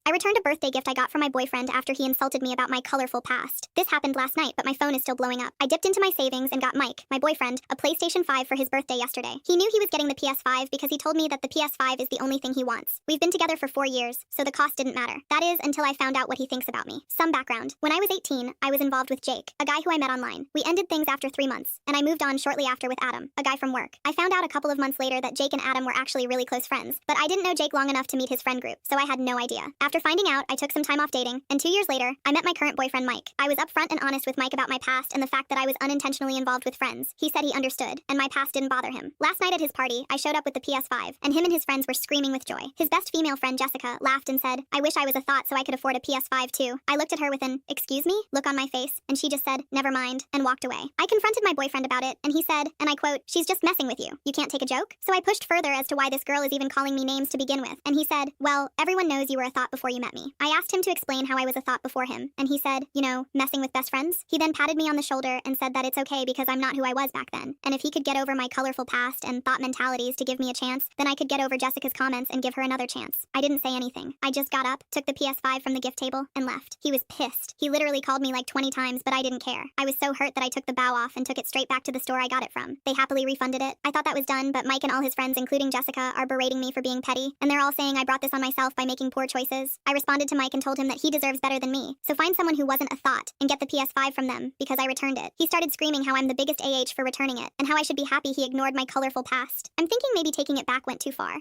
I returned a birthday gift I got from my boyfriend after he insulted me about my colorful past. This happened last night, but my phone is still blowing up. I dipped into my savings and got Mike, my boyfriend, a PlayStation 5 for his birthday yesterday. He knew he was getting the PS5 because he told me that the PS5 is the only thing he wants. We've been together for 4 years, so the cost didn't matter. That is, until I found out what he thinks about me. Some background. When I was 18, I was involved with Jake, a guy who I met online. We ended things after 3 months, and I moved on shortly after with Adam, a guy from work. I found out a couple of months later that Jake and Adam were actually really close friends, but I didn't know Jake long enough to meet his friend group, so I had no idea. After finding out, I took some time off dating, and 2 years later, I met my current boyfriend Mike. I was upfront and honest with Mike about my past and the fact that I was unintentionally involved with friends. He said he understood, and my past didn't bother him. Last night at his party, I showed up with the PS5, and him and his friends were screaming with joy. His best female friend Jessica laughed and said, "I wish I was a thought so I could afford a PS5 too." I looked at her with an "excuse me" look on my face, and she just said, "Never mind," and walked away. I confronted my boyfriend about it, and he said, and I quote, "She's just messing with you. You can't take a joke?" So I pushed further as to why this girl is even calling me names to begin with, and he said, "Well, everyone knows you were a thought before you met me." I asked him to explain how I was a thought before him, and he said, messing with best friends? He then patted me on the shoulder and said that it's okay because I'm not who I was back then, and if he could get over my colorful past and thought mentalities to give me a chance, then I could get over Jessica's comments and give her another chance. I didn't say anything. I just got up, took the PS5 from the gift table, and left. He was pissed. He literally called me like 20 times, but I didn't care. I was so hurt that I took the bow off and took it straight back to the store I got it from. They happily refunded it. I thought that was done, but Mike and all his friends, including Jessica, are berating me for being petty, and they're all saying I brought this on myself by making poor choices. I responded to Mike and told him that he deserves better than me, so find someone who wasn't a thought and get the PS5 from them because I returned it. He started screaming how I'm the biggest AH for returning it, and how I should be happy he ignored my colorful past. I'm thinking maybe taking it back went too far.